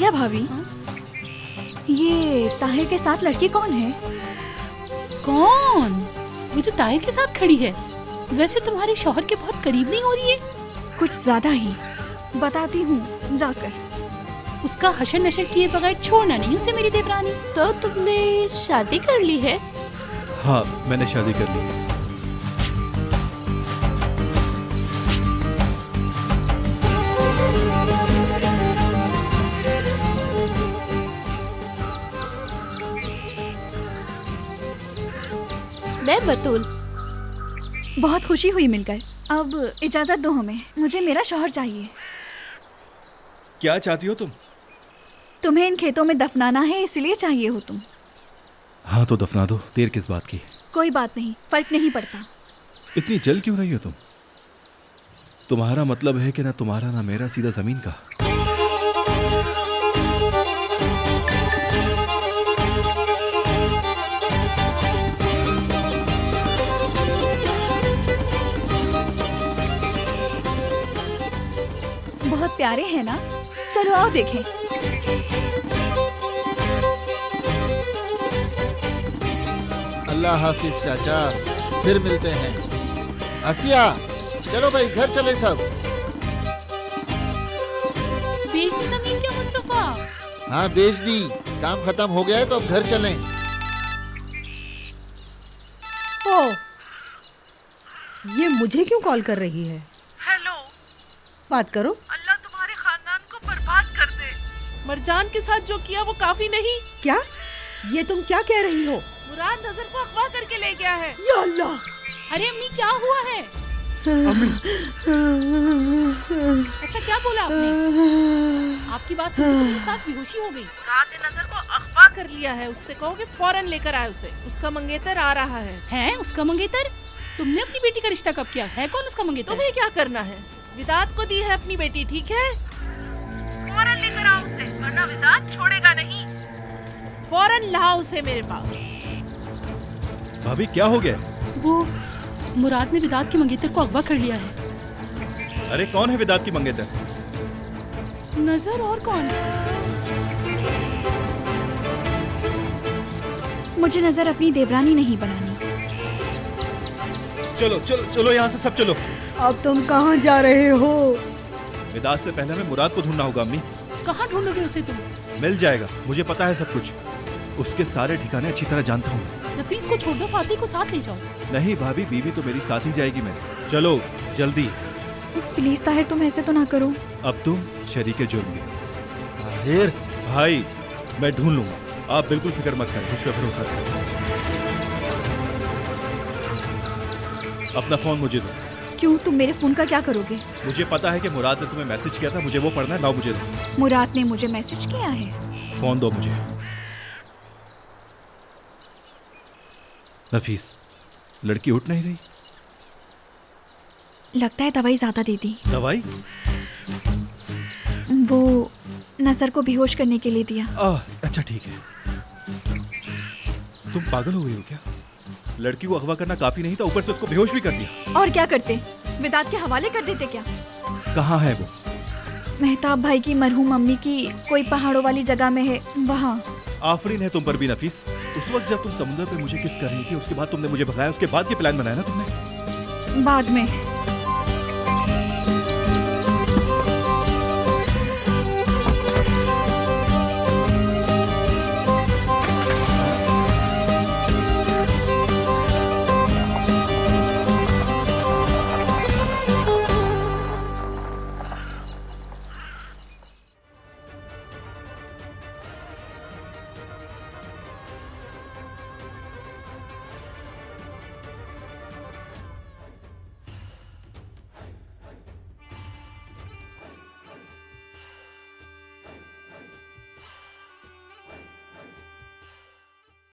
आज्ञा भाभी, ये ताहिर के साथ लड़की कौन है? कौन? वो जो ताहिर के साथ खड़ी है। वैसे तुम्हारे शौहर के बहुत करीब नहीं हो रही है? कुछ ज्यादा ही। बताती हूँ जाकर। उसका हशर नशर किए बगैर छोड़ना नहीं उसे मेरी देवरानी। तो तुमने शादी कर ली है? हाँ, मैंने शादी कर ली है। मैं बतूल। बहुत खुशी हुई मिलकर। अब इजाजत दो हमें, मुझे मेरा शौहर चाहिए। क्या चाहती हो तुम? तुम्हें इन खेतों में दफनाना है, इसलिए चाहिए हो तुम। हाँ तो दफना दो, देर किस बात की। कोई बात नहीं, फर्क नहीं पड़ता। इतनी जल क्यों रही हो तुम? तुम्हारा मतलब है कि ना तुम्हारा ना मेरा, सीधा जमीन का। बहुत प्यारे हैं ना? चलो आओ देखें। अल्लाह हाफिज चाचा, फिर मिलते हैं। आसिया, चलो भाई घर चले सब। बेच दी जमीन क्या मुस्तफा? हाँ बेच दी, काम खत्म हो गया है तो अब घर चलें। ओ, ये मुझे क्यों कॉल कर रही है? हेलो, बात करो। अल्लाह तुम्हारे खानदान को बर्बाद कर दे। मरजान के साथ जो किया वो काफी नहीं। क्या? ये तुम क्या कह रही हो? मुराद नजर को अगवा करके ले गया है। या अल्लाह! अरे अम्मी क्या हुआ है? ऐसा क्या बोला आपने? आपकी बात सुन के मेरी सास बेहोशी हो गई। मुराद ने नजर को अगवा कर लिया है। उससे कहो कि फौरन लेकर आए उसे। उसका मंगेतर आ रहा है। हैं उसका मंगेतर? तुमने अपनी बेटी का रिश्ता कब किया? है कौन उसका मंगेतर? तुम्हें क्या करना है? विदात को दी है अपनी बेटी, ठीक है? फौरन लेकर आओ उसे, वरना विदात छोड़ेगा नहीं। फौरन लाओ उसे मेरे पास। भाभी क्या हो गया? वो मुराद ने विदात के मंगेतर को अगवा कर लिया है। अरे कौन है विदात की मंगेतर? नजर और कौन? मुझे नजर अपनी देवरानी नहीं बनानी। चलो चलो चलो, यहाँ से सब चलो। अब तुम कहाँ जा रहे हो? विदात से पहले हमें मुराद को ढूंढना होगा अम्मी। कहाँ ढूंढोगे उसे तुम? मिल जाएगा, मुझे पता है सब कुछ। उसके सारे ठिकाने अच्छी तरह जानता हूँ। नफीस को छोड़ दो, फातिह को साथ ले जाओ। नहीं भाभी, बीवी तो मेरी साथ ही जाएगी मेरे। चलो जल्दी। प्लीज ताहिर, तुम ऐसे तो ना करो। अब तुम शरीके जुर्म में। ताहिर, भाई मैं ढूंढ लूंगा, आप बिल्कुल फिक्र मत करें, मुझ पर भरोसा करें। अपना फोन मुझे दो। क्यों, तुम मेरे फोन का क्या करोगे? मुझे पता है कि मुराद ने तुम्हें मैसेज किया था, मुझे वो पढ़ना है। लाओ मुझे दो। मुराद ने मुझे मैसेज किया है? फोन दो मुझे। नफीस, लड़की उठ नहीं रही। लगता है दवाई ज्यादा दे दी। दवाई? वो नजर को बेहोश करने के लिए दिया। अच्छा ठीक है। तुम पागल हो गई हो क्या? लड़की को अगवा करना काफी नहीं था, ऊपर से उसको बेहोश भी कर दिया। और क्या करते? विदात के हवाले कर देते क्या? कहाँ है वो? मेहताब भाई की मरहूम मम्मी की कोई पहाड़ों वाली जगह में है, वहाँ। आफरीन है तुम पर भी नफीस। उस वक्त जब तुम समुद्र पे मुझे किस कर रही थी, उसके बाद तुमने मुझे भगाया, उसके बाद ये प्लान बनाया ना तुमने। बाद में